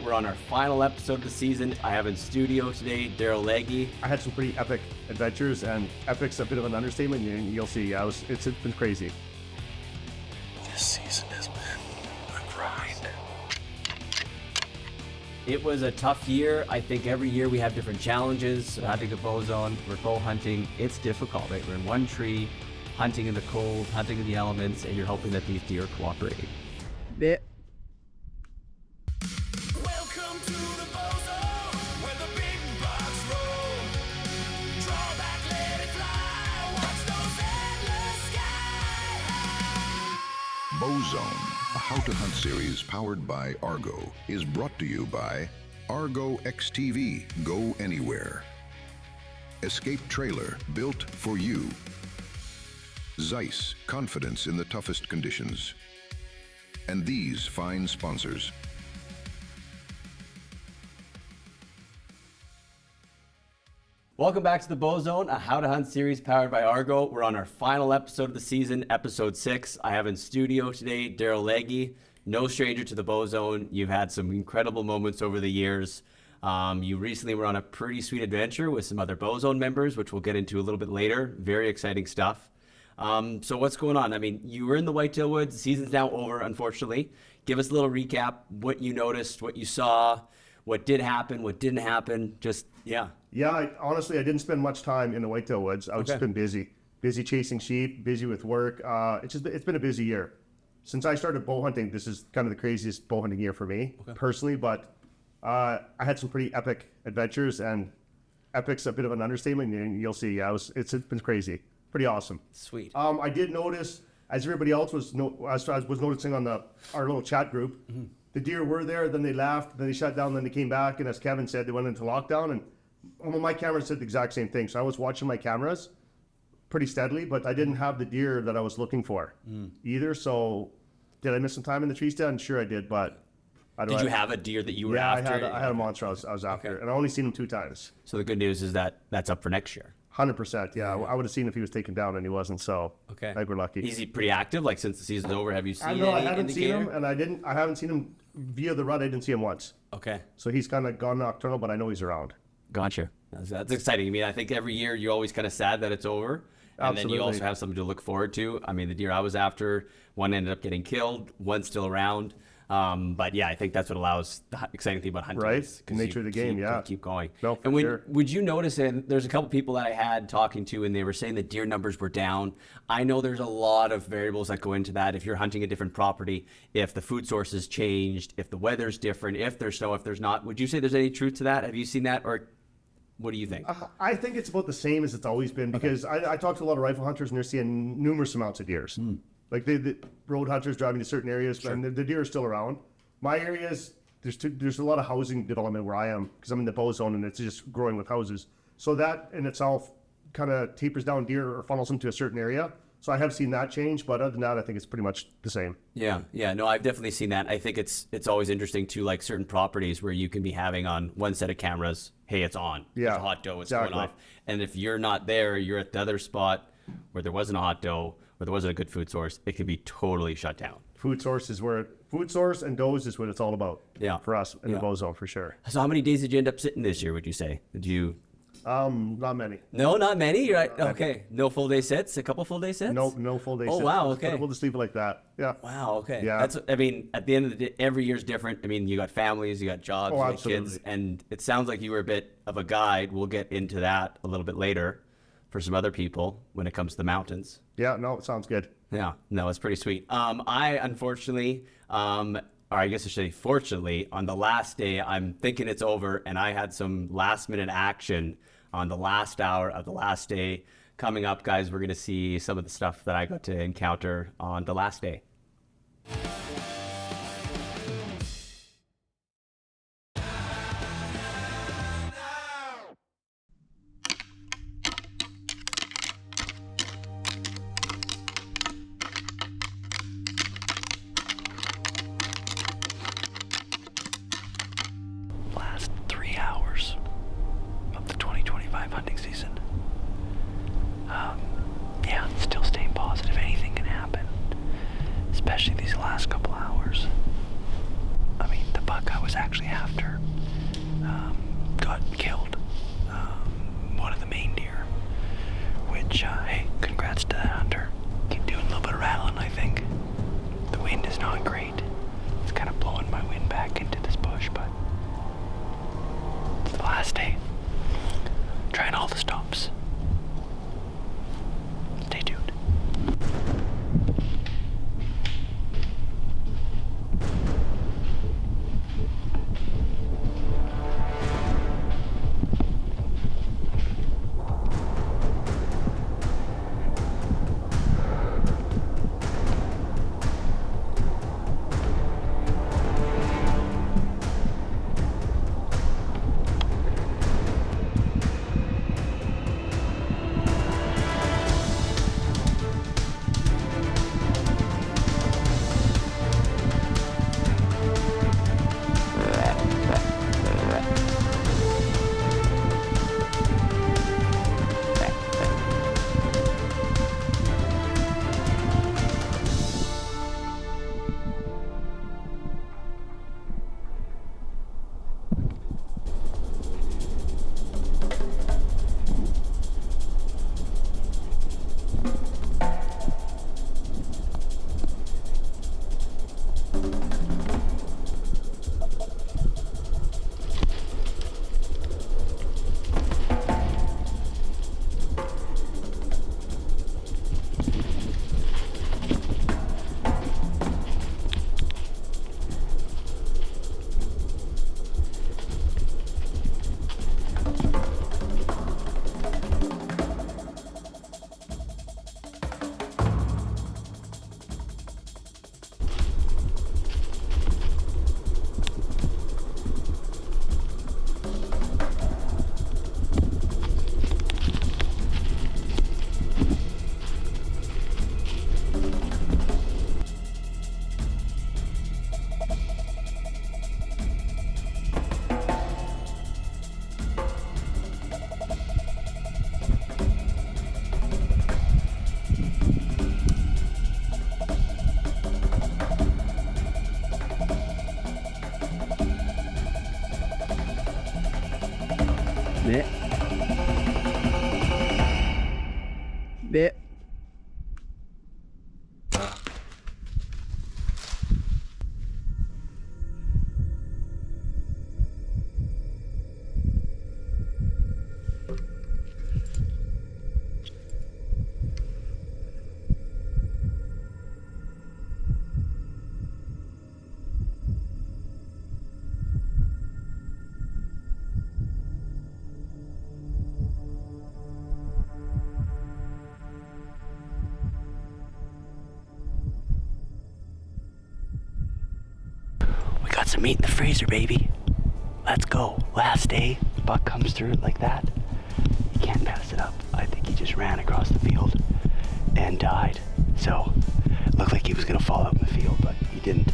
We're on our final episode of the season. I have in studio today Darryl Legge. I had some pretty epic adventures, and epic's a bit of an understatement. You'll see. It's been crazy. This season has been a grind. It was a tough year. I think every year we have different challenges. Hunting a Bowzone, we're bow hunting. It's difficult, right? We're in one tree, hunting in the cold, hunting in the elements, and you're hoping that these deer cooperate. Bit. Welcome to the Bowzone, where the big bucks roll. Draw back, let it fly, watch those endless skies. Bowzone, a How to Hunt series powered by Argo, is brought to you by Argo XTV, Go Anywhere. Escape Trailer, built for you. Zeiss, confidence in the toughest conditions. And these fine sponsors. Welcome back to the Bowzone, a How to Hunt series powered by Argo. We're on our final episode of the season, episode 6. I have in studio today Darryl Legge, no stranger to the Bowzone. You've had some incredible moments over the years. You recently were on a pretty sweet adventure with some other Bowzone members, which we'll get into a little bit later. Very exciting stuff. So what's going on? I mean, you were in the Whitetail woods. The season's now over, unfortunately. Give us a little recap, what you noticed, what you saw, what did happen, what didn't happen. Yeah, honestly, I didn't spend much time in the Whitetail woods. I've just been busy chasing sheep, busy with work. It's been a busy year. Since I started bow hunting, this is kind of the craziest bow hunting year for me personally. But I had some pretty epic adventures, and epic's a bit of an understatement. And you'll see. It's been crazy. Pretty awesome. Sweet. I did notice, as everybody else was noticing on our little chat group, the deer were there, then they left, then they shut down, then they came back, and as Kevin said, they went into lockdown. And my camera said the exact same thing. So I was watching my cameras pretty steadily, but I didn't have the deer that I was looking for either. So did I miss some time in the tree stand? Sure I did, but Did you have a deer that you were after? Yeah, I had a monster I was after, and I only seen him 2 times. So the good news is that that's up for next year. 100%, yeah. I would have seen if he was taken down, and he wasn't. So I think we're lucky. Is he pretty active? Like since the season's over, have you seen? I haven't seen him, and I haven't seen him via the rut. I didn't see him once. Okay. So he's kind of gone nocturnal, but I know he's around. Gotcha. That's exciting. I mean, I think every year you're always kind of sad that it's over. And then you also have something to look forward to. I mean, the deer I was after, one ended up getting killed, one's still around. But yeah, I think that's what allows the exciting thing about hunting. Right, the nature of the game, keep going. No, and would you notice, and there's a couple people that I had talking to, and they were saying that deer numbers were down. I know there's a lot of variables that go into that. If you're hunting a different property, if the food source has changed, if the weather's different, if there's snow, if there's not. Would you say there's any truth to that? Have you seen that, or what do you think? I think it's about the same as it's always been, because I talked to a lot of rifle hunters, and they're seeing numerous amounts of deers. Like the road hunters driving to certain areas, and the deer are still around. My areas, there's a lot of housing development where I am, because I'm in the Bowzone, and it's just growing with houses. So that in itself kind of tapers down deer or funnels them to a certain area. So I have seen that change, but other than that, I think it's pretty much the same. Yeah, no, I've definitely seen that. I think it's always interesting too, like certain properties where you can be having on one set of cameras, hey, it's on, it's a hot doe, it's going off. And if you're not there, you're at the other spot where there wasn't a hot doe, where there wasn't a good food source, it can be totally shut down. Food source and does is what it's all about. Yeah, for us in the Bowzone for sure. So how many days did you end up sitting this year? Would you say? Did you? Not many. No, not many. Right? Okay. No full day sits. A couple full day sits. No full day. Oh sits. Wow. Okay. We'll just leave it like that. Yeah. Wow. Okay. Yeah. That's. I mean, at the end of the day, every year's different. I mean, you got families, you got jobs, you got kids, and it sounds like you were a bit of a guide. We'll get into that a little bit later for some other people when it comes to the mountains. Yeah. No, it sounds good. Yeah. No, it's pretty sweet. I unfortunately, or I guess I should say fortunately, on the last day, I'm thinking it's over, and I had some last minute action on the last hour of the last day. Coming up, guys, we're going to see some of the stuff that I got to encounter on the last day. Last 3 hours of the 2025 hunting season. Yeah, still staying positive. Anything can happen. buck I was actually after got killed. One of the main deer, which, hey, congrats to that hunter. Keep doing a little bit of rattling, I think. The wind is not great. It's kind of blowing my wind back into this bush, but it's the last day. Trying all the stops. Stay tuned. Bit. Bit. Got some meat in the freezer, baby. Let's go. Last day, buck comes through like that. You can't pass it up. I think he just ran across the field and died. So, it looked like he was gonna fall out in the field, but he didn't.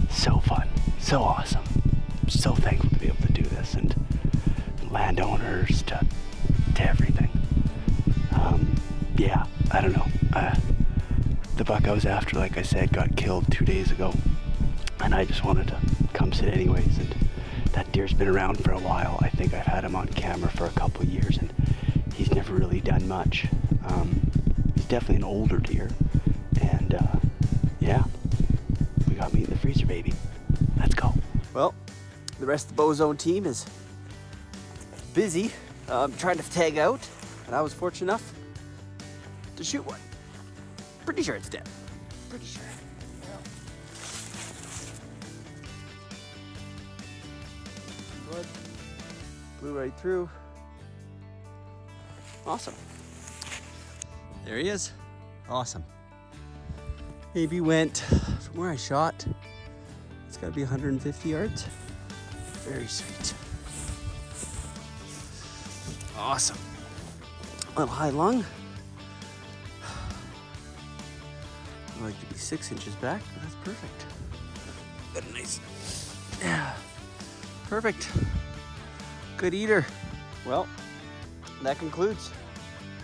So fun. So awesome. I'm so thankful to be able to do this, and landowners to everything. Yeah, I don't know. The buck I was after, like I said, got killed 2 days ago. And I just wanted to come sit anyways, and that deer's been around for a while. I think I've had him on camera for a couple of years, and he's never really done much. He's definitely an older deer, and yeah, we got meat in the freezer, baby. Let's go. Well, the rest of the Bowzone team is busy trying to tag out, and I was fortunate enough to shoot one. Pretty sure it's dead. Pretty sure. Blood blew right through. Awesome. There he is. Awesome. Maybe went from where I shot. It's got to be 150 yards. Very sweet. Awesome. A little high lung. I'd like to be 6 inches back, but that's perfect. Got a nice, yeah, perfect. Good eater. Well, that concludes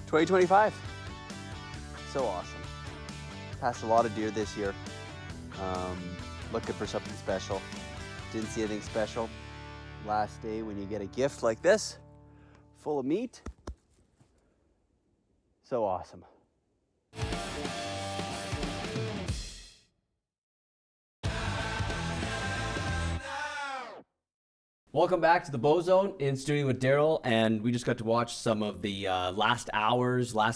2025. So awesome. Passed a lot of deer this year. Looking for something special. Didn't see anything special. Last day when you get a gift like this, full of meat. So awesome. Welcome back to the Bowzone in studio with Darryl, and we just got to watch some of the last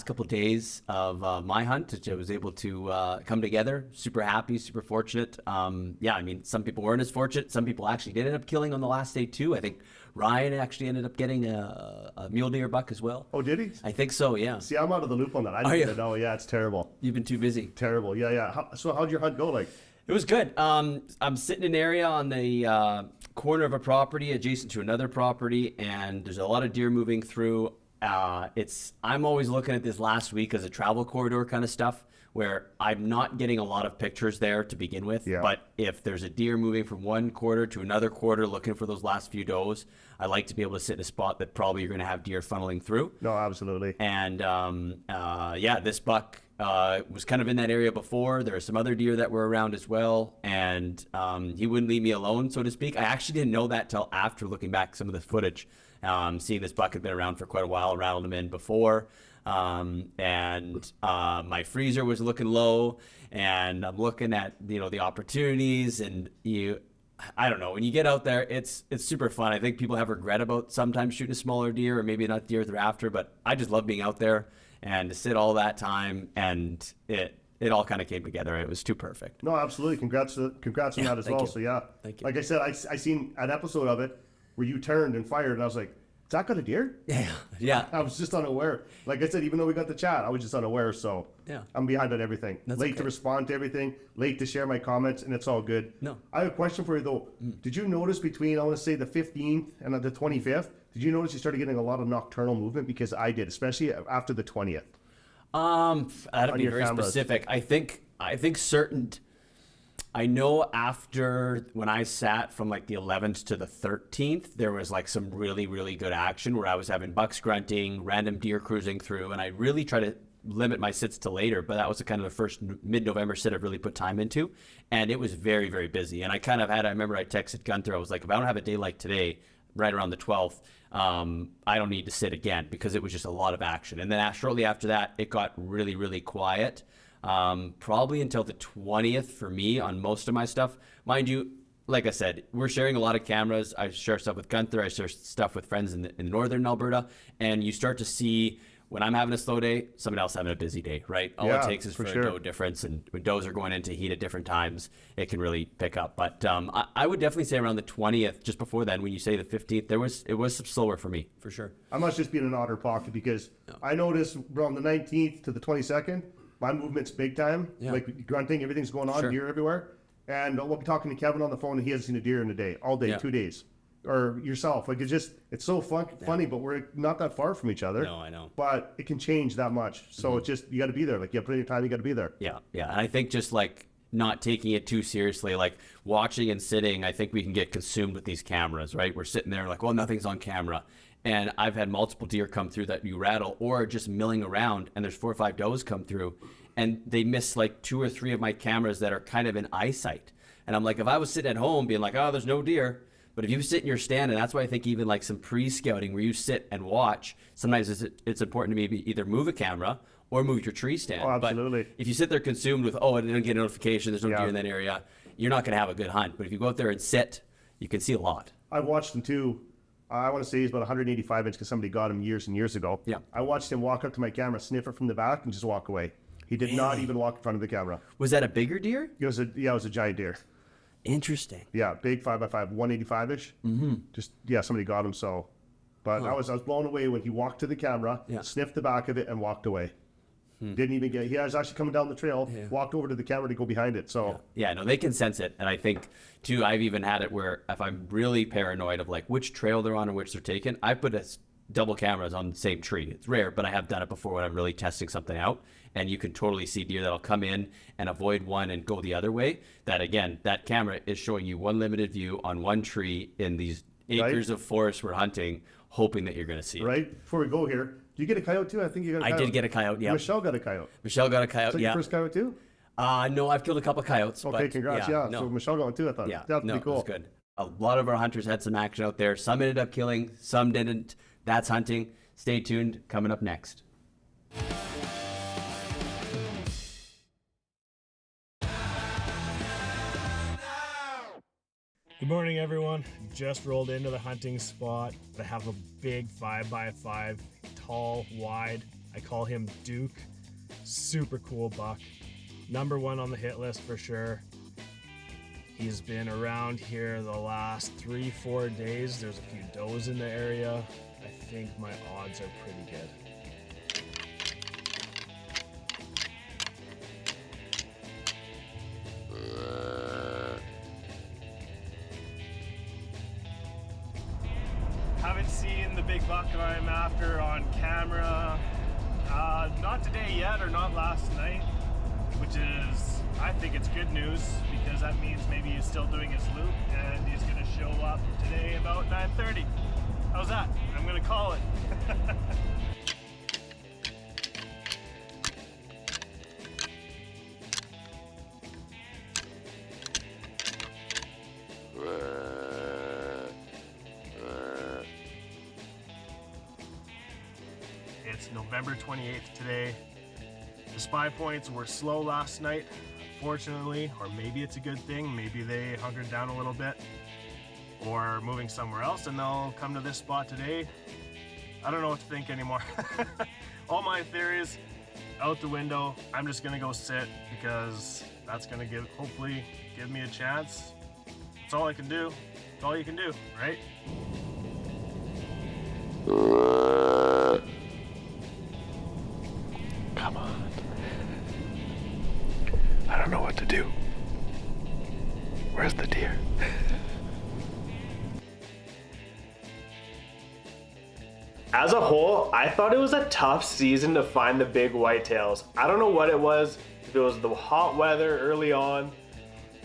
couple of days of my hunt, which I was able to come together. Super happy, super fortunate. Yeah, I mean, some people weren't as fortunate. Some people actually did end up killing on the last day too. I think Ryan actually ended up getting a mule deer buck as well. Oh, did he? I think so, yeah. See, I'm out of the loop on that. I didn't know. Yeah, it's terrible. You've been too busy. Terrible. Yeah. So how'd your hunt go? Like, It was good. I'm sitting in an area on the corner of a property adjacent to another property, and there's a lot of deer moving through. I'm always looking at this last week as a travel corridor kind of stuff, where I'm not getting a lot of pictures there to begin with. Yeah. But if there's a deer moving from one quarter to another quarter looking for those last few does, I like to be able to sit in a spot that probably you're going to have deer funneling through. no, absolutely. And yeah, this buck was kind of in that area before. There were some other deer that were around as well, and he wouldn't leave me alone, so to speak. I actually didn't know that till after looking back some of the footage. Seeing this buck had been around for quite a while, rattled him in before. And my freezer was looking low, and I'm looking at the opportunities, and I don't know, when you get out there, it's super fun. I think people have regret about sometimes shooting a smaller deer, or maybe not deer they're after, but I just love being out there and to sit all that time, and it all kind of came together. It was too perfect. No, absolutely. Congrats on that as thank well. you. So yeah, Thank you. Like I said, I seen an episode of it where you turned and fired, and I was like, "Is that got a deer?" Yeah. I was just unaware. Like I said, even though we got the chat, I was just unaware. So Yeah. I'm behind on everything. That's late okay. to respond to everything. Late to share my comments, and it's all good. No. I have a question for you though. Did you notice between I want to say the 15th and the 25th? Did you notice you started getting a lot of nocturnal movement? Because I did, especially after the 20th. That'd be your very cameras. specific. I think certain. I know after when I sat from like the 11th to the 13th, there was like some really, really good action where I was having bucks grunting, random deer cruising through, and I really try to limit my sits to later, but that was the kind of the first mid-November sit I've really put time into, and it was very, very busy. And I kind of I remember I texted Gunther, I was like, if I don't have a day like today, right around the 12th, I don't need to sit again, because it was just a lot of action. And then shortly after that, it got really, really quiet. Probably until the 20th for me on most of my stuff. Mind you, like I said, we're sharing a lot of cameras. I share stuff with Gunther. I share stuff with friends in northern Alberta. And you start to see when I'm having a slow day, somebody else having a busy day, right? All Yeah, it takes is for for a sure. doe difference. And when does are going into heat at different times, it can really pick up. But I would definitely say around the 20th, just before then, when you say the 15th, it was slower for me, for sure. I must just be in an otter pocket, because I noticed from the 19th to the 22nd, my movement's big time. Yeah. Like grunting, everything's going on, Sure. deer everywhere. And we'll be talking to Kevin on the phone, and he hasn't seen a deer in a day, all day, Yeah. 2 days. Or yourself. Like it's so funny, but we're not that far from each other. No, I know. But it can change that much. So it's just, you got to be there. Like you have plenty of time, you got to be there. Yeah. And I think just like not taking it too seriously, like watching and sitting, I think we can get consumed with these cameras, right? We're sitting there like, well, nothing's on camera. And I've had multiple deer come through that you rattle, or just milling around, and there's 4 or 5 does come through, and they miss like 2 or 3 of my cameras that are kind of in eyesight. And I'm like, if I was sitting at home being like, oh, there's no deer. But if you sit in your stand, and that's why I think even like some pre-scouting where you sit and watch, sometimes it's important to maybe either move a camera or move your tree stand. Oh, absolutely. But if you sit there consumed with, I didn't get a notification, there's no Yeah. deer in that area, you're not going to have a good hunt. But if you go out there and sit, you can see a lot. I watched him too. I want to say he's about 185 inch, because somebody got him years and years ago. Yeah. I watched him walk up to my camera, sniff it from the back, and just walk away. He did not even walk in front of the camera. Was that a bigger deer? It was a giant deer. Interesting. Yeah, big 5x5, 185-ish. Mm-hmm. Just, somebody got him, so. But I was blown away when he walked to the camera, Yeah. sniffed the back of it, and walked away. Didn't even he was actually coming down the trail, walked over to the camera to go behind it, so. Yeah, no, they can sense it. And I think, too, I've even had it where if I'm really paranoid of like which trail they're on or which they're taking, I put double cameras on the same tree. It's rare, but I have done it before when I'm really testing something out. And you can totally see deer that'll come in and avoid one and go the other way. That, again, that camera is showing you one limited view on one tree in these acres of forest we're hunting, hoping that you're going to see it. Right? Before we go here, do you get a coyote too? I think you got a I coyote. did get a coyote, yeah. Michelle got a coyote. Michelle got a coyote, Is that yeah. your first coyote too? No, I've killed a couple coyotes. Okay, but congrats. Yeah, no. so Michelle got one too, I thought. Yeah, That'd no, be cool. it was good. A lot of our hunters had some action out there. Some ended up killing, some didn't. That's hunting. Stay tuned. Coming up next. Good morning, everyone. Just rolled into the hunting spot. I have a big 5x5, tall, wide. I call him Duke. Super cool buck. Number one on the hit list for sure. He's been around here the last 3-4 days. There's a few does in the area. I think my odds are pretty good. Haven't seen the big buck I'm after on camera. Not today yet, or not last night, which is, I think it's good news, because that means maybe he's still doing his loop and he's gonna show up today about 9:30. How's that? I'm gonna call it. It's November 28th today. The spy points were slow last night, fortunately, or maybe it's a good thing. Maybe they hunkered down a little bit or moving somewhere else and they'll come to this spot today. I don't know what to think anymore. All my theories out the window. I'm just gonna go sit because that's gonna hopefully give me a chance. That's all I can do. That's all you can do, right? Come on. I don't know what to do. Where's the deer? As a whole, I thought it was a tough season to find the big whitetails. I don't know what it was, if it was the hot weather early on,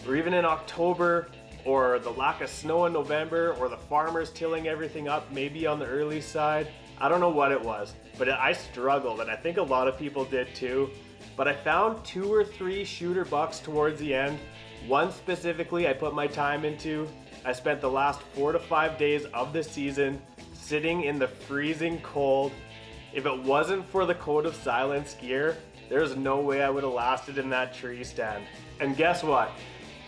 or even in October, or the lack of snow in November, or the farmers tilling everything up maybe on the early side. I don't know what it was, but I struggled, and I think a lot of people did too. But I found 2 or 3 shooter bucks towards the end. One specifically I put my time into. I spent the last 4 to 5 days of the season sitting in the freezing cold. If it wasn't for the Code of Silence gear, there's no way I would have lasted in that tree stand. And guess what?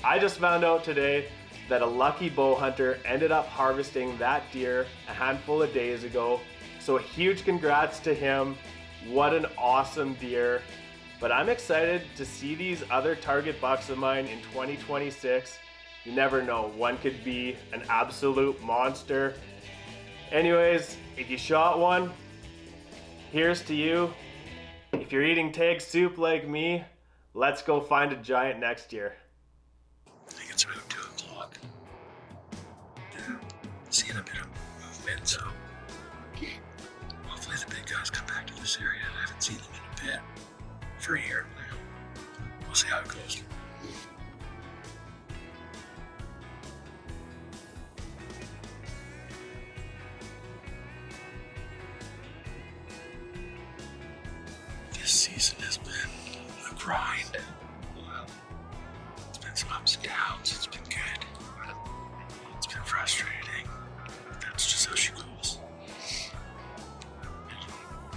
I just found out today that a lucky bow hunter ended up harvesting that deer a handful of days ago. So a huge congrats to him. What an awesome deer. But I'm excited to see these other target bucks of mine in 2026. You never know, one could be an absolute monster. Anyways, if you shot one, here's to you. If you're eating tag soup like me, let's go find a giant next year. I think it's about 2 o'clock. Yeah, seeing a bit of movement, so hopefully the big guys come back to this area. I haven't seen them in a bit. For a year now. We'll see how it goes. This season has been a grind. It's been some ups and downs. It's been good. It's been frustrating. That's just how she goes.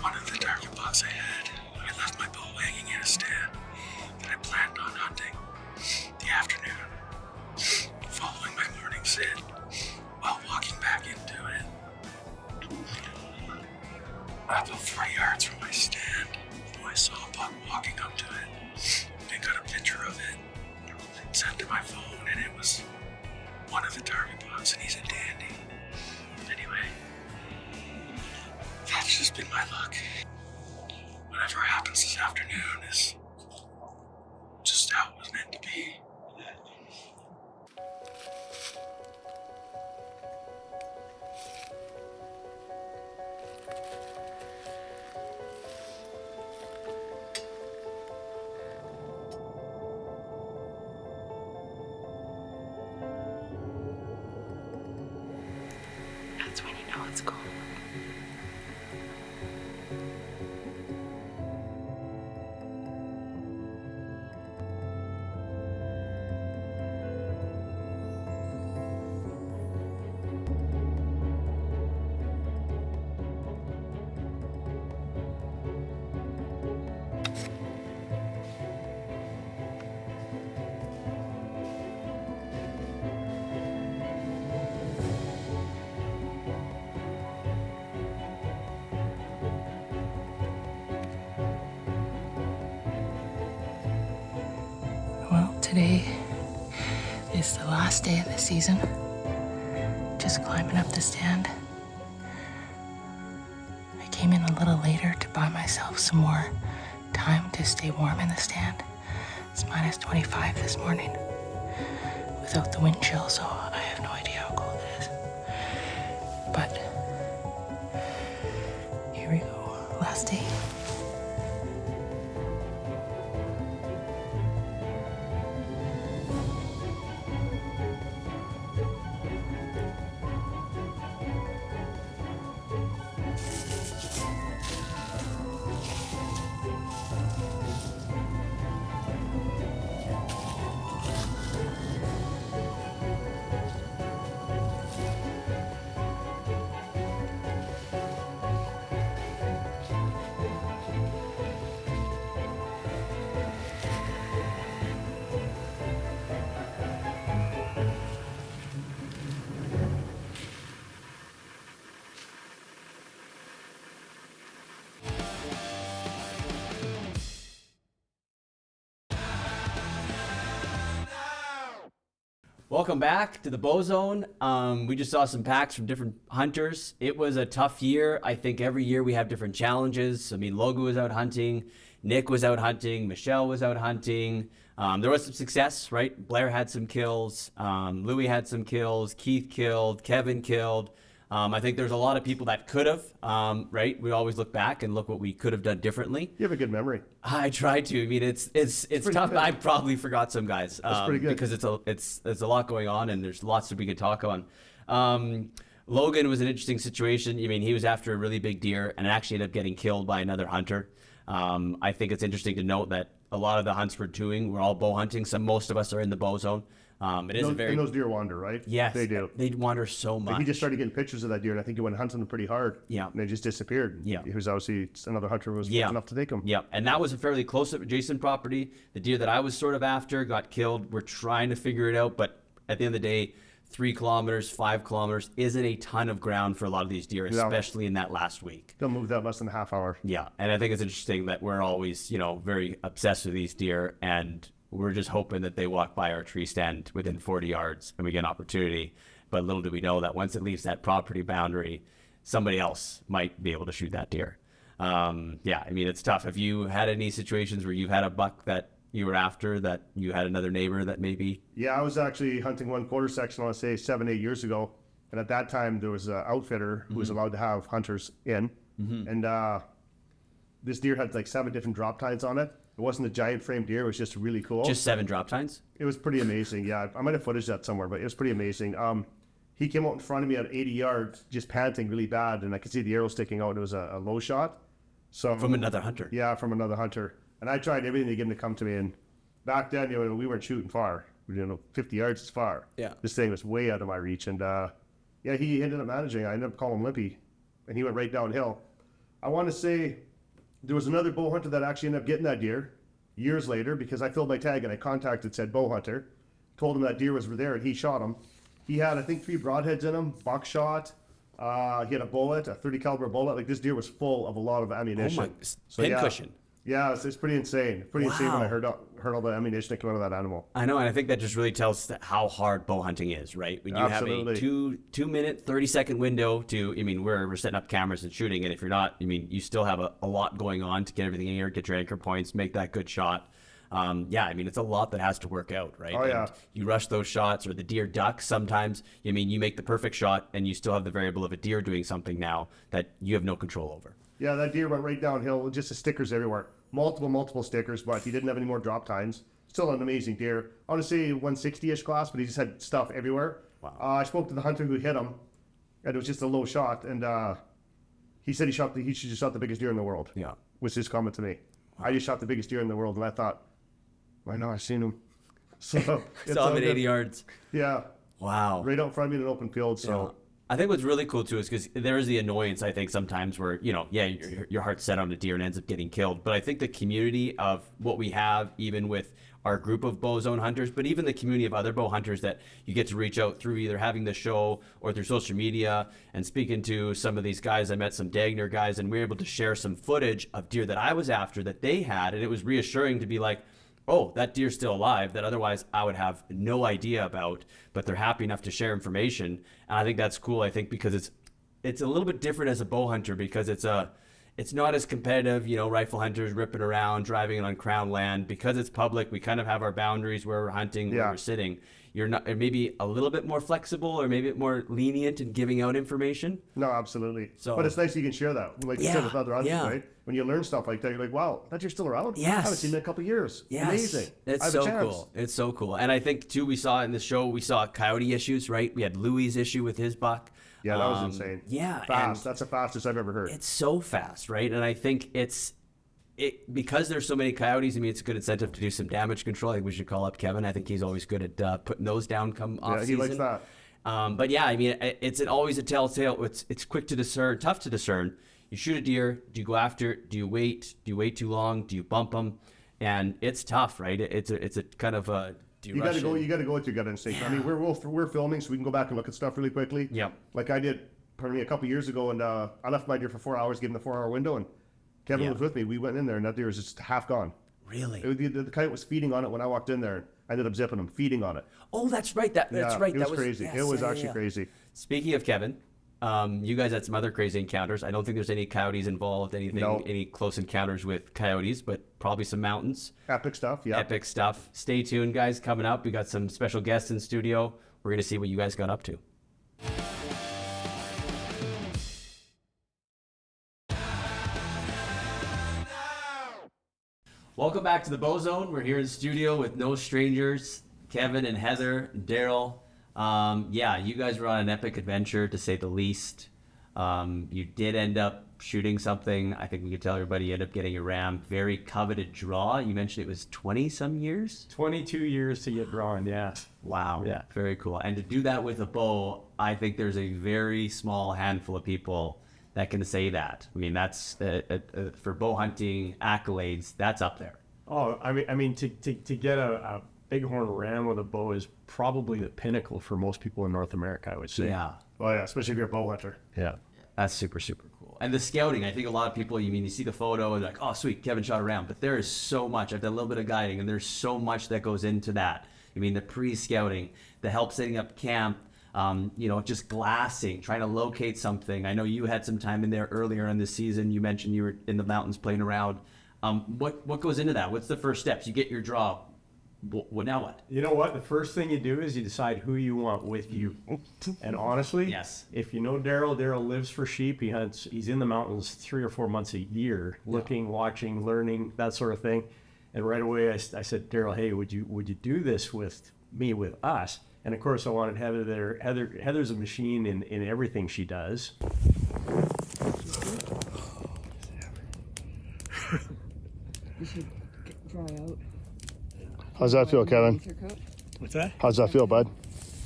One of the target bucks I had, I left my bow hanging in a stand that I planned on hunting the afternoon, following my morning sit while walking back into it. About 4 yards from my stand, I saw a buck walking up to it and got a picture of it, sent to my phone, and it was one of the target bucks, and he's a dandy. Anyway, that's just been my luck. Whatever happens this afternoon is just how it was meant to be. That's when you know it's cold. Today is the last day of the season. Just climbing up the stand. I came in a little later to buy myself some more time to stay warm in the stand. It's minus 25 this morning without the wind chill, so I have no idea how cold it is. But here we go, last day. Welcome back to the Bowzone. We just saw some packs from different hunters. It was a tough year. I think every year we have different challenges. I mean, Legge was out hunting, Nick was out hunting, Michelle was out hunting. There was some success, right? Blair had some kills, Louis had some kills, Keith killed, Kevin killed. I think there's a lot of people that could have, right? We always look back and look what we could have done differently. You have a good memory. I try to. I mean, it's tough. good. I probably forgot some guys. That's pretty good. Because it's a lot going on and there's lots that we could talk on. Logan was an interesting situation. I mean, he was after a really big deer and actually ended up getting killed by another hunter. I think it's interesting to note that a lot of the hunts we're doing, we're all bow hunting. Most of us are in the bow zone. It is a very And those deer wander, right? yes, They do. They wander so much. He just started getting pictures of that deer, and I think he went hunting them pretty hard. Yeah. And they just disappeared. Yeah. He was obviously, another hunter was Yeah. enough to take him. Yeah, and that was a fairly close adjacent property. The deer that I was sort of after got killed. We're trying to figure it out, but at the end of the day, 3 kilometers, 5 kilometers isn't a ton of ground for a lot of these deer, especially in that last week. They'll move that less than a half hour. Yeah, and I think it's interesting that we're always, very obsessed with these deer, and we're just hoping that they walk by our tree stand within 40 yards and we get an opportunity. But little do we know that once it leaves that property boundary, somebody else might be able to shoot that deer. Yeah, I mean, it's tough. Have you had any situations where you've had a buck that you were after that you had another neighbor that maybe? Yeah, I was actually hunting one quarter section, I want to say 7-8 years ago. And at that time, there was an outfitter who was allowed to have hunters in. And this deer had like 7 different drop tines on it. It wasn't a giant frame deer. It was just really cool. Just 7 drop tines? It was pretty amazing. Yeah, I might have footage that somewhere, but it was pretty amazing. He came out in front of me at 80 yards, just panting really bad, and I could see the arrow sticking out. It was a low shot. So From another hunter? Yeah, from another hunter. And I tried everything to get him to come to me. And back then, we weren't shooting far. 50 yards is far. Yeah. This thing was way out of my reach. And yeah, he ended up managing. I ended up calling him Limpy, and he went right downhill. I want to say there was another bow hunter that actually ended up getting that deer years later, because I filled my tag and I contacted said bow hunter, told him that deer was there, and he shot him. He had, I think, 3 broadheads in him, buckshot. He had a bullet, a 30 caliber bullet. Like, this deer was full of a lot of ammunition. Oh my, pin yeah. cushion. Yeah, it's pretty insane. Pretty insane when Wow. I heard all the ammunition that came out of that animal. I know, and I think that just really tells that how hard bow hunting is, right? When you Absolutely. have a 2-minute, 30-second window to, we're setting up cameras and shooting, and if you're not, you still have a lot going on to get everything in here, get your anchor points, make that good shot. Yeah, it's a lot that has to work out, right? Oh, yeah. And you rush those shots, or the deer ducks sometimes. You make the perfect shot, and you still have the variable of a deer doing something now that you have no control over. Yeah, that deer went right downhill, with just the stickers everywhere. Multiple stickers, but he didn't have any more drop tines. Still an amazing deer. I want to say 160-ish class, but he just had stuff everywhere. Wow. I spoke to the hunter who hit him, and it was just a low shot, and he said he should just shot the biggest deer in the world. Yeah. Was his comment to me. I just shot the biggest deer in the world, and I thought, why not? I seen him. So it's Saw all him at good. 80 yards. Yeah, Wow. right out in front of me in an open field. So. Yeah. I think what's really cool too is because there is the annoyance, I think, sometimes where, your heart's set on a deer and ends up getting killed. But I think the community of what we have, even with our group of Bowzone hunters, but even the community of other bow hunters that you get to reach out through either having the show or through social media and speaking to some of these guys. I met some Dagner guys, and we were able to share some footage of deer that I was after that they had. And it was reassuring to be like, oh, that deer's still alive that otherwise I would have no idea about, but they're happy enough to share information. And I think that's cool. I think because it's a little bit different as a bow hunter because it's not as competitive, rifle hunters ripping around, driving on crown land. Because it's public, we kind of have our boundaries where we're hunting, where we're sitting. You're not maybe a little bit more flexible or maybe more lenient in giving out information. No, absolutely. So- But it's nice you can share that, like you said, with other hunters, yeah. right? When you learn stuff like that, you're like, wow, that deer's still around? Yes. I haven't seen it in a couple of years. Yes. Amazing. I It's have so a chance. cool. It's so cool. And I think, too, we saw in the show, we saw coyote issues, right? We had Louis' issue with his buck. Yeah, that was insane. Yeah. Fast. And That's the fastest I've ever heard. it's so fast, right? And I think because there's so many coyotes, I mean, it's a good incentive to do some damage control. I think we should call up Kevin. I think he's always good at putting those down come off Yeah, he season. likes that. But yeah, I mean, it's always a telltale. It's quick to discern, tough to discern. You shoot a deer. Do you go after it? Do you wait? Do you wait too long? Do you bump them? And it's tough, right? It's a kind of a. Do You got to rush go. in? You got to go with your gut instinct. I mean, we're filming, so we can go back and look at stuff really quickly. Yep. Like I did, a couple years ago, and I left my deer for 4 hours, gave him the 4-hour window, and Kevin Yeah. was with me. We went in there, and that deer was just half gone. Really? The coyote was feeding on it when I walked in there. I ended up zipping him, feeding on it. Oh, that's right. That's Yeah, right. It was that crazy. yes, It was yeah, actually yeah. crazy. Speaking of Kevin, you guys had some other crazy encounters. I don't think there's any coyotes involved, No. any close encounters with coyotes, but probably some mountains. Epic stuff. Yeah. Epic stuff. Stay tuned, guys. Coming up, we got some special guests in studio. We're going to see what you guys got up to. Welcome back to the Bowzone. We're here in the studio with no strangers, Kevin and Heather, Darryl. Yeah, you guys were on an epic adventure, to say the least. You did end up shooting something. I think we could tell everybody you ended up getting a ram. Very coveted draw. You mentioned it was 20-some years? 22 years to get drawn, yeah. Wow. Yeah. Very cool. And to do that with a bow, I think there's a very small handful of people that can say that. I mean, that's for bow hunting accolades, that's up there. Oh, I mean, to get a bighorn ram with a bow is probably the pinnacle for most people in North America, I would say. Yeah. Oh yeah, especially if you're a bow hunter. Yeah. That's super, super cool. And the scouting, I think a lot of people, you see the photo and they're like, oh, sweet, Kevin shot a ram. But there is so much. I've done a little bit of guiding, and there's so much that goes into that. I mean, the pre-scouting, the help setting up camp, just glassing, trying to locate something. I know you had some time in there earlier in the season. You mentioned you were in the mountains playing around. What goes into that? What's the first steps? You get your draw. Now what? You know what? The first thing you do is you decide who you want with you. And honestly, Yes. if you know Darryl lives for sheep. He's in the mountains 3 or 4 months a year, looking, watching, learning, that sort of thing. And right away I said, Darryl, hey, would you do this with me, with us? And of course I wanted Heather there. Heather's a machine in everything she does. You should dry out. How's that feel, Kevin? What's that? How's that feel, bud?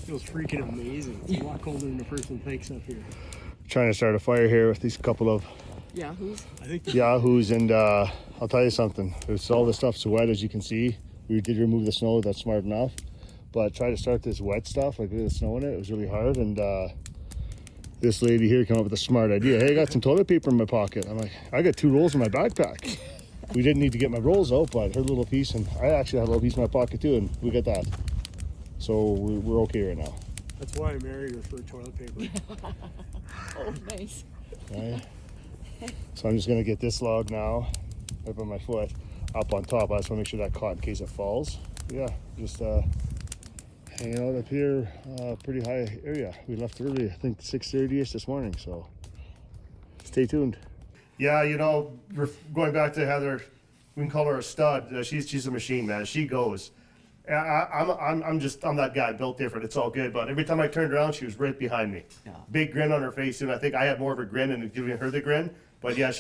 Feels freaking amazing. It's a lot colder than the person thinks up here. Trying to start a fire here with these couple of Yahoos. I think yahoos, and I'll tell you something. It's all the stuff's wet, as you can see. We did remove the snow. That's smart enough. But try to start this wet stuff, like with the snow in it. It was really hard. And this lady here came up with a smart idea. Hey, I got some toilet paper in my pocket. I'm like, I got 2 rolls in my backpack. We didn't need to get my rolls out, but her little piece, and I actually had a little piece in my pocket too, and we got that. So we're okay right now. that's why I married her for toilet paper. Oh, nice. Right? So I'm just gonna get this log now, up on my foot, up on top. I just wanna make sure that caught in case it falls. Yeah, just hanging out up here, pretty high area. We left early, I think 6:30ish this morning, so stay tuned. Yeah, we're going back to Heather. We can call her a stud. She's a machine, man. She goes. I'm that guy, built different. It's all good. But every time I turned around, she was right behind me. Yeah. Big grin on her face, and I think I had more of a grin and giving her the grin. But yeah,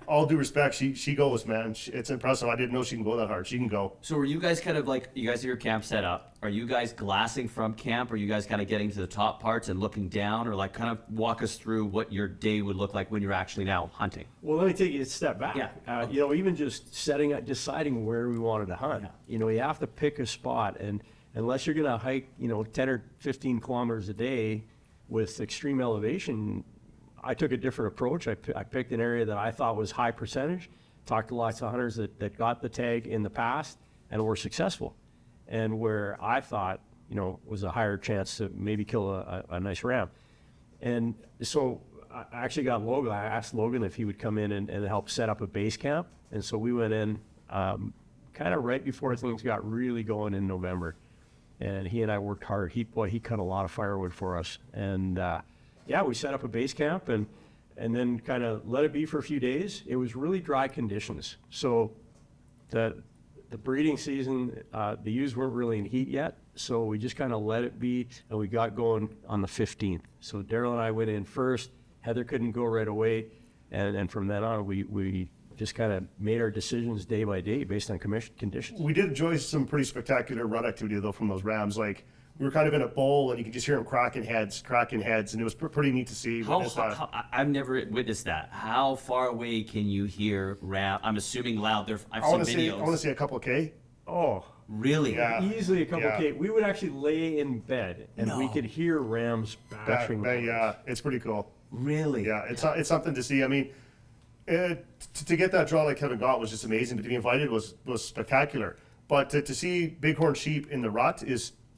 all due respect, she goes, man. It's impressive. I didn't know she can go that hard. She can go. So were you guys kind of like, you guys have your camp set up. Are you guys glassing from camp? Are you guys kind of getting to the top parts and looking down? Or like kind of walk us through what your day would look like when you're actually now hunting? Well, let me take you a step back. Yeah. Even just deciding where we wanted to hunt. Yeah. You have to pick a spot, and unless you're going to hike, 10 or 15 kilometers a day with extreme elevation, I took a different approach. I picked an area that I thought was high percentage, talked to lots of hunters that got the tag in the past, and were successful. And where I thought, you know, was a higher chance to maybe kill a nice ram. And so I actually got Logan. I asked Logan if he would come in and help set up a base camp. And so we went in kind of right before things got really going in November. And he and I worked hard. He cut a lot of firewood for us. And yeah, we set up a base camp and then kind of let it be for a few days. It was really dry conditions. So the breeding season, the ewes weren't really in heat yet. So we just kind of let it be, and we got going on the 15th. So Darryl and I went in first. Heather couldn't go right away. And from then on, we just kind of made our decisions day by day based on conditions. We did enjoy some pretty spectacular rut activity though from those rams. Like we were kind of in a bowl and you could just hear them cracking heads, and it was pretty neat to see. I've never witnessed that. How far away can you hear ram? I'm assuming loud. I've seen videos. I want to say a couple of K. Oh, really? Yeah. Easily a couple K. We would actually lay in bed and we could hear rams bashing. Yeah, it's pretty cool. Really? Yeah, it's something to see. I mean, to get that draw like Kevin got was just amazing. But to be invited was spectacular. But to see bighorn sheep in the rut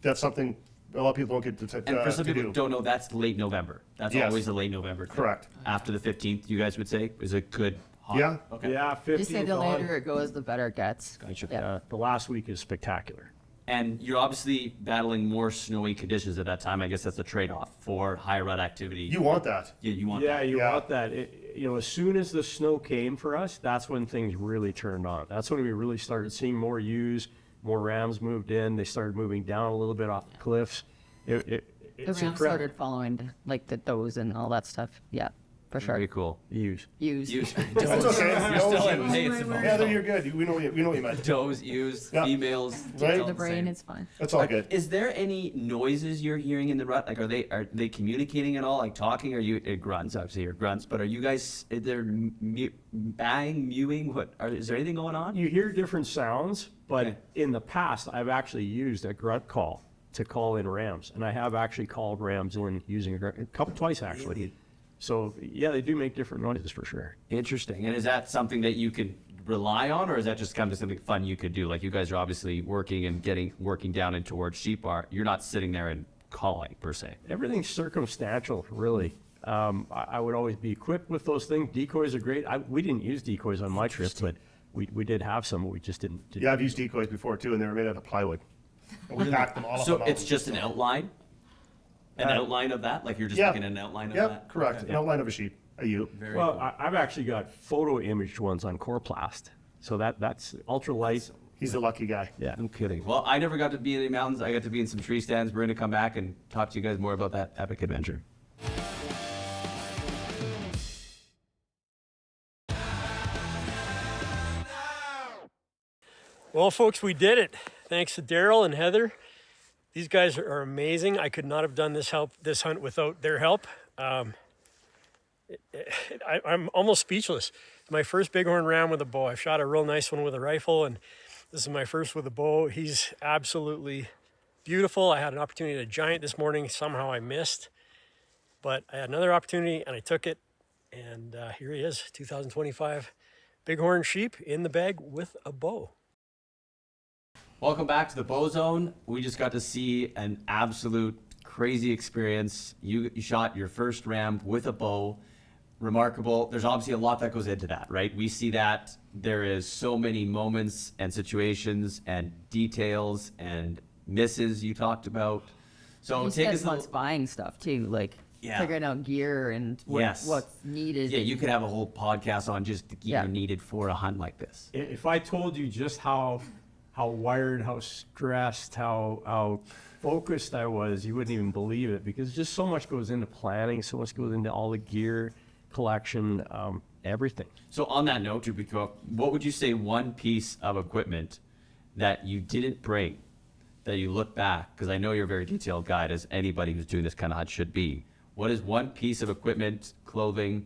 that's something a lot of people don't get to And for some people do. who don't know, that's late November. That's Yes. always a late November. Correct. After the 15th, you guys would say, is a good hot? Yeah. Okay. Yeah, 15th They say the on. later it goes, the better it gets. Gotcha. Yeah. The last week is spectacular. And you're obviously battling more snowy conditions at that time. I guess that's a trade-off for high rut activity. You want that. Yeah, you want Yeah, that. you want that. You know, as soon as the snow came for us, that's when things really turned on. That's when we really started seeing more ewes, more rams moved in. They started moving down a little bit off the cliffs. The It's rams incredible. started following like the does and all that stuff. Yeah, for sure. Very cool. Ewes. Ewes. That's okay. You're still in pace. Yeah, then you're good. We know what you meant. Does, ewes, Yeah. females. Right. it's all The the brain, same. it's fine. That's all good. Is there any noises you're hearing in the rut? Like, are they communicating at all? Like talking? Are you grunts? Obviously, you're grunts. But are you guys? Is there bang, mewing? Is there anything going on? You hear different sounds, but Okay. in the past, I've actually used a grunt call to call in rams, and I have actually called rams in using a grunt, twice actually. So yeah, they do make different noises for sure. Interesting. And is that something that you could rely on, or is that just kind of something fun you could do? Like you guys are obviously working and working down in towards sheep are. You're not sitting there and calling per se. Everything's circumstantial, really. I would always be equipped with those things. Decoys are great. We didn't use decoys on my trip, but we did have some. But we just didn't. Yeah, I've used decoys before too, and they were made out of plywood. And we packed them all up. So the it's mountain. just an outline? An outline of that? Like you're just making an outline of Yep, that? correct. Okay. An outline of a sheep, a ewe. Very Well, cool. I've actually got photo imaged ones on Coroplast, so that's ultra light. He's a lucky guy. Yeah. No kidding. Well, I never got to be in any mountains. I got to be in some tree stands. We're going to come back and talk to you guys more about that epic adventure. Well, folks, we did it. Thanks to Darryl and Heather. These guys are amazing. I could not have done this hunt without their help. I'm almost speechless. My first bighorn ram with a bow. I shot a real nice one with a rifle, and this is my first with a bow. He's absolutely beautiful. I had an opportunity to giant this morning. Somehow I missed, but I had another opportunity and I took it. And here he is, 2025 bighorn sheep in the bag with a bow. Welcome back to the Bowzone. We just got to see an absolute crazy experience. You shot your first ram with a bow. Remarkable. There's obviously a lot that goes into that, right? We see that there is so many moments and situations and details and misses you talked about. So You take spent us a months little, buying stuff too, like Yeah. figuring out gear and Yes. what's needed. yeah, you could have a whole podcast on just the gear Yeah. needed for a hunt like this. If I told you just how wired, how stressed, how focused I was, you wouldn't even believe it, because just so much goes into planning, so much goes into all the gear collection, everything. So on that note, what would you say one piece of equipment that you didn't bring, that you look back, because I know you're a very detailed guide, as anybody who's doing this kind of hunt should be. What is one piece of equipment, clothing,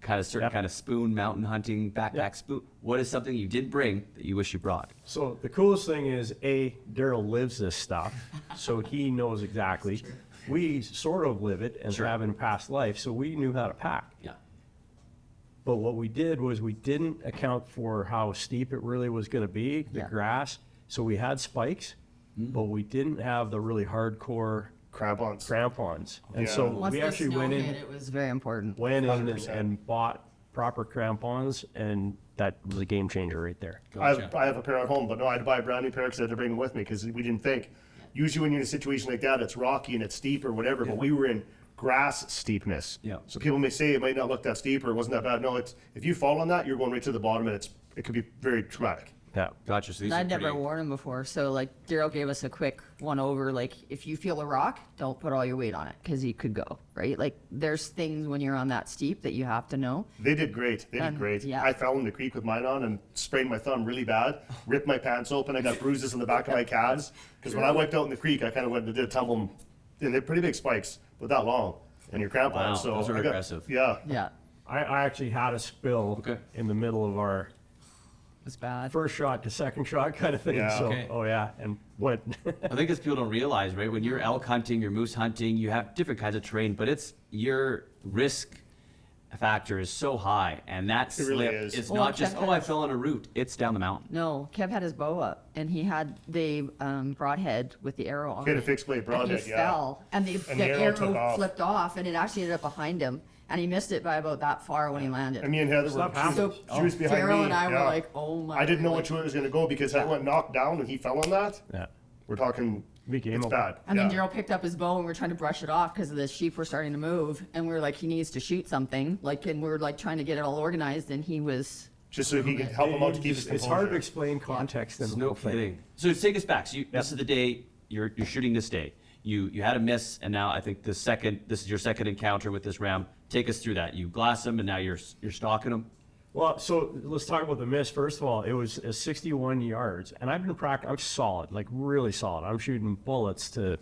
kind of spoon, mountain hunting, backpack spoon? What is something you did bring that you wish you brought? So the coolest thing is, Darryl lives this stuff, so he knows exactly. We sort of live it and have in past life, so we knew how to pack. Yeah. But what we did was we didn't account for how steep it really was going to be, the Yeah. grass. So we had spikes, but we didn't have the really hardcore crampons. And so Once we the actually snow went in, hit, it was very important. and bought proper crampons, and that was a game changer right there. I have a pair at home, but no, I had to buy a brand new pair because I had to bring them with me because we didn't think. Usually when you're in a situation like that, it's rocky and it's steep or whatever, but we were in grass steepness. Yeah. So people may say it might not look that steep or it wasn't that bad. No, it's if you fall on that, you're going right to the bottom and it could be very traumatic. Yeah. Gotcha. So these I'd are never pretty- worn them before, so like Darryl gave us a quick one over. Like, if you feel a rock, don't put all your weight on it because you could go, right? Like, there's things when you're on that steep that you have to know. They did great. They did great. Yeah. I fell in the creek with mine on and sprained my thumb really bad. Ripped my pants open. I got bruises on the back of my calves because when I wiped out in the creek, I kind of went and did a tumble. And they're pretty big spikes, but that long. And your crampons. Wow, so those are I got- aggressive. Yeah. Yeah, I actually had a spill in the middle of our it was bad. first shot to second shot kind of thing. Yeah. So, Okay. oh yeah, and what? I think because people don't realize, right? When you're elk hunting, you're moose hunting, you have different kinds of terrain, but it's your risk factor is so high, and that It really slip is. is Well, not just Kev I has- fell on a route. It's down the mountain. No, Kev had his bow up, and he had the broadhead with the arrow on He had a it. fixed blade And broadhead, he yeah. fell, and the And the arrow took off. flipped off, and it actually ended up behind him, and he missed it by about that far when he landed. And me and Heather Stop were happening. she was behind me. Darryl and I were yeah. like, oh my. I didn't know God. which way it was going to go because I went knocked down and he fell on that. Yeah. We're talking, Became it's a- bad. And yeah. then Darryl picked up his bow and we were trying to brush it off because the sheep were starting to move. And we were like, he needs to shoot something. Like, and we were like trying to get it all organized. And he was, Just so he could help him out to keep his It's composure. hard to explain context in the No whole thing. kidding. So take us back. So this is the day you're shooting this day. You had a miss, and now I think this is your second encounter with this ram. Take us through that. You glass them, and now you're stalking them. Well, so let's talk about the miss. First of all, it was 61 yards, and I've been practicing. I'm solid, like really solid. I'm shooting bullets to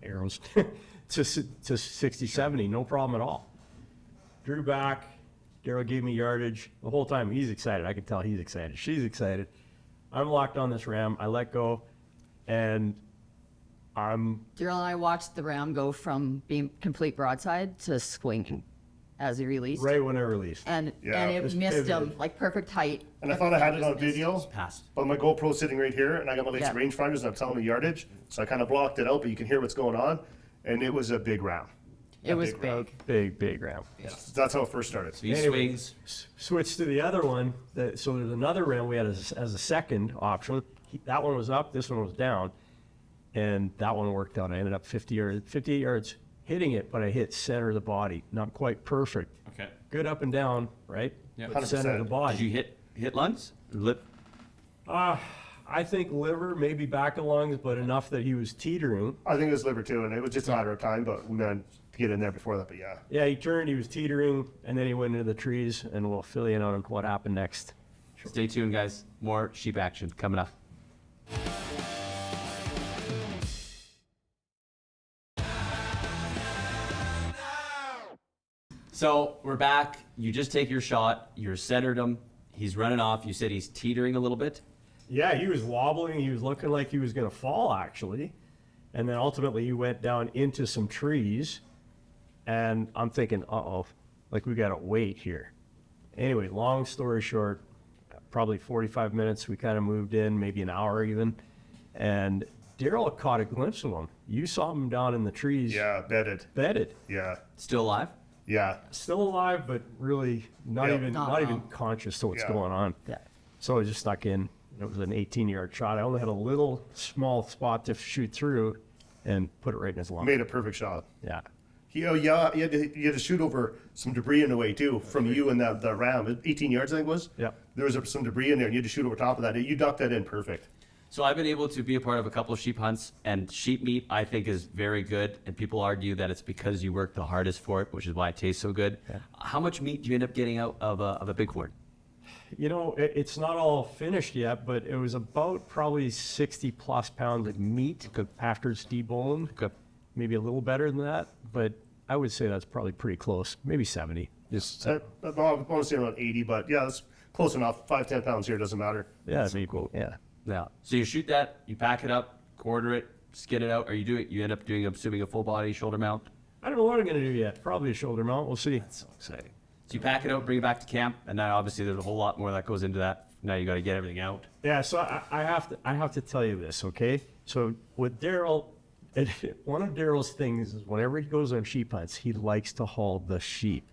arrows to 60, 70, no problem at all. Drew back. Darryl gave me yardage the whole time. He's excited. I can tell he's excited. She's excited. I'm locked on this ram. I let go, and I'm Darryl and I watched the ram go from being complete broadside to swinging as he released. right when I released. And Yeah. and it Just missed him, pivoted. like perfect height. And I thought I had it on video, Passed. but my GoPro's sitting right here, and I got my latest Yeah. rangefinders, and I'm telling the yardage, so I kind of blocked it out, but you can hear what's going on, and it was a big round. It was big ram. big. Big ram. That's how it first started. So he Anyway, swings. Switch to the other one. So there's another ram we had as a second option. That one was up, this one was down, and that one worked out. I ended up 58 yards hitting it, but I hit center of the body. Not quite perfect. Okay. Good up and down, right? Yeah. But center of the 100%. body. Did you hit lungs? Lip? I think liver, maybe back of lungs, but enough that he was teetering. I think it was liver too, and it was just a matter of time, but we managed to get in there before that, but yeah. Yeah, he turned, he was teetering, and then he went into the trees, and we'll fill you in on what happened next. Stay tuned, guys. More sheep action coming up. So we're back. You just take your shot. You're centered him. He's running off. You said he's teetering a little bit. Yeah, he was wobbling. He was looking like he was going to fall, actually. And then ultimately he went down into some trees. And I'm thinking, uh-oh, like we got to wait here. Anyway, long story short, probably 45 minutes. We kind of moved in, maybe an hour even. And Darryl caught a glimpse of him. You saw him down in the trees. Yeah, bedded. Yeah. Still alive? Yeah. Still alive, but really not Yeah. even Not not well. even conscious to what's Yeah. going on. Yeah. So I just stuck in. It was an 18-yard shot. I only had a little small spot to shoot through and put it right in his lung. Made a perfect shot. Yeah. You had to shoot over some debris in the way too, from you and the ram. 18 yards, I think it was. Yeah. There was some debris in there, and you had to shoot over top of that. You ducked that in perfect. So I've been able to be a part of a couple of sheep hunts, and sheep meat I think is very good. And people argue that it's because you work the hardest for it, which is why it tastes so good. Yeah. How much meat do you end up getting out of a bighorn? You know, it's not all finished yet, but it was about probably 60 plus pounds of meat after it's deboned. Okay. Maybe a little better than that, but I would say that's probably pretty close. Maybe 70. Just I want to say around 80, but yeah, that's close enough. 5-10 pounds here doesn't matter. yeah, maybe. Yeah. Yeah. So you shoot that, you pack it up, quarter it, skin it out, or you end up doing, I'm assuming, a full body shoulder mount. I don't know what I'm going to do yet. Probably a shoulder mount. We'll see. That's so exciting. So you pack it out, bring it back to camp, and now obviously there's a whole lot more that goes into that. now you got to get everything out. Yeah, so I have to tell you this, okay? So with Darryl, one of Darryl's things is whenever he goes on sheep hunts, he likes to haul the sheep.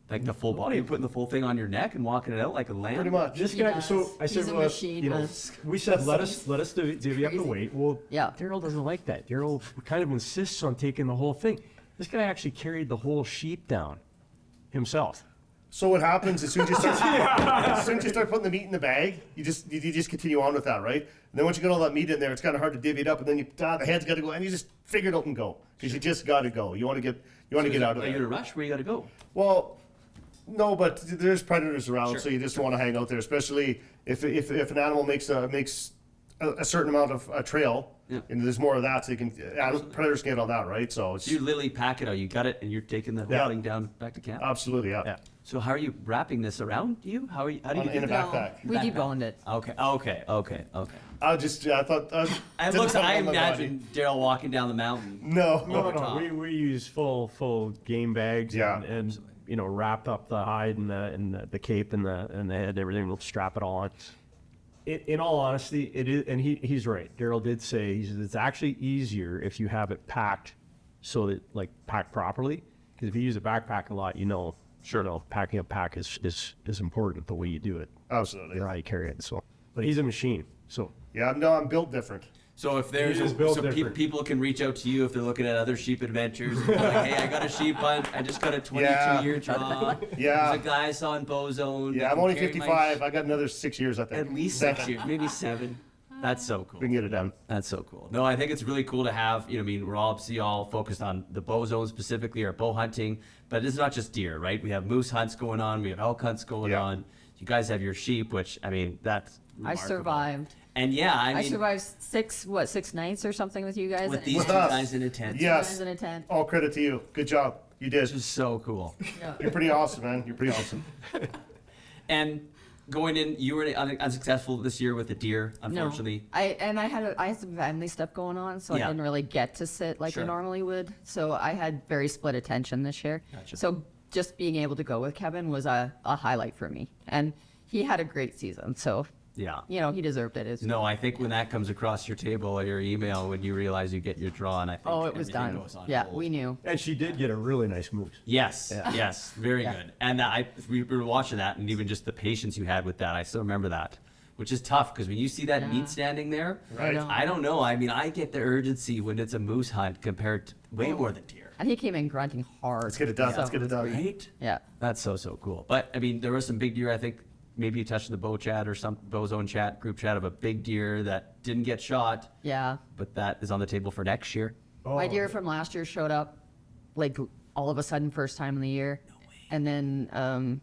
Like the full body, you're putting the full thing on your neck and walking it out like a lamb. Pretty much. This guy, does. so I said, He's a well, machine, you know, man. we said let us divvy up the Crazy. weight. Well, Yeah. Darryl doesn't like that. Darryl kind of insists on taking the whole thing. This guy actually carried the whole sheep down himself. So what happens as soon as you start, as soon as you start putting the meat in the bag, you just continue on with that, right? And then once you get all that meat in there, it's kind of hard to divvy it up, and then the head's got to go, and you just figure it out and go because you just got to go. You want to get out of Are you in a there. rush? Where you got to go? Well, no, but there's predators around, so you just want to hang out there, especially if an animal makes a certain amount of a trail, and there's more of that, so you can predators can get on that, right? So it's You literally pack it out. You got it, and you're taking the whole thing down back to camp. absolutely Yeah. So how are you wrapping this around you? How do you do in a that? backpack. We deboned it. Okay. I thought. And looks, I imagine Darryl walking down the mountain. No. No, we use full game bags and you know, wrap up the hide and the cape and the head, everything. We'll strap it all on. In all honesty, it is, and he's right. Darryl did say it's actually easier if you have it packed, so that like packed properly. Because if you use a backpack a lot, packing a pack is important the way you do it. Absolutely. Or how you carry it. So, but he's a machine. So Yeah, I'm built different. So if there's He is built different. people can reach out to you if they're looking at other sheep adventures. Like, hey, I got a sheep hunt. I just got a 22-year draw. Yeah. There's a guy I saw in Bowzone. Yeah, I'm only 55. I got another 6 years, I think. At least 6 years, maybe 7. That's so cool. We can get it done. That's so cool. No, I think it's really cool to have, I mean, we're obviously all focused on the Bowzone specifically, or bow hunting, but it's not just deer, right? We have moose hunts going on, we have elk hunts going on. You guys have your sheep, which, I mean, that's I remarkable. survived. And yeah, I I mean, survived 6 nights or something with you guys. with these With two us. guys in a tent. Yes. Guys in a tent. All credit to you. Good job. You did. It's just so cool. You're pretty awesome, man. You're pretty awesome. And going in, you were unsuccessful this year with the deer, unfortunately. No, I had some family stuff going on, so Yeah. I didn't really get to sit like Sure. I normally would. So I had very split attention this year. Gotcha. So just being able to go with Kevin was a highlight for me, and he had a great season. So Yeah. he deserved it. No, I think when that comes across your table or your email, when you realize you get your draw, and I think Oh, it was everything done. goes on Yeah, hold. we knew. and she did get a really nice moose. Yes, yes, very Yeah. good. And we were watching that, and even just the patience you had with that, I still remember that, which is tough because when you see that meat standing there, Right. I don't know. I mean, I get the urgency when it's a moose hunt compared to way more than deer. And he came in grunting hard. Let's get it done. So- Let's get it done. Right? Yeah. That's so cool. But I mean, there were some big deer. I think maybe you touched the bow chat or some Bowzone chat, group chat of a big deer that didn't get shot, Yeah. but that is on the table for next year. My deer from last year showed up, like all of a sudden, first time in the year. And then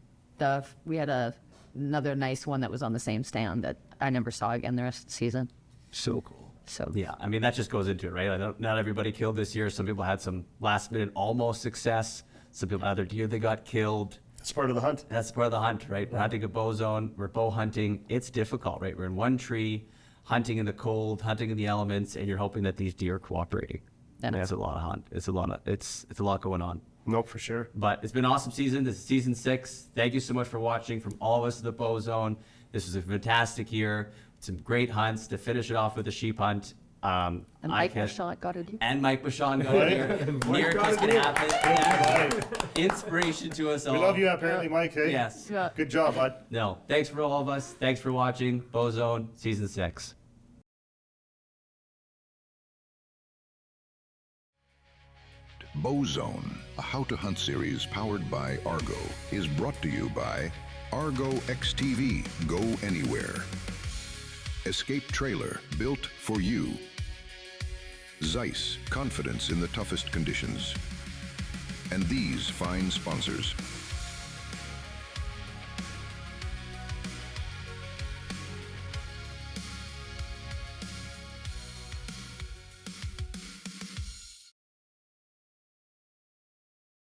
we had another nice one that was on the same stand that I never saw again the rest of the season. So cool. So Yeah, I mean, that just goes into it, right? Not everybody killed this year. Some people had some last minute almost success. Some people had their deer they got killed. It's part of the hunt. That's part of the hunt, right? We're hunting a Bowzone. We're bow hunting. It's difficult, right? We're in one tree, hunting in the cold, hunting in the elements, and you're hoping that these deer are cooperating. And That's a lot of hunt. It's a lot going on. Nope, for sure. But it's been an awesome season. This is season 6. Thank you so much for watching from all of us at the Bowzone. This was a fantastic year. Some great hunts to finish it off with a sheep hunt. and I Mike can't- Michelle got a deer. And Mike Bashan got here. Miracles can happen. Yeah. Inspiration to us all. We love you, apparently, Mike. Hey? Yes. Yeah. Good job, bud. No. Thanks for all of us. Thanks for watching Bowzone season 6. Bowzone, a How to Hunt series powered by Argo, is brought to you by Argo XTV Go Anywhere. Escape Trailer, built for you. Zeiss, confidence in the toughest conditions. And these fine sponsors.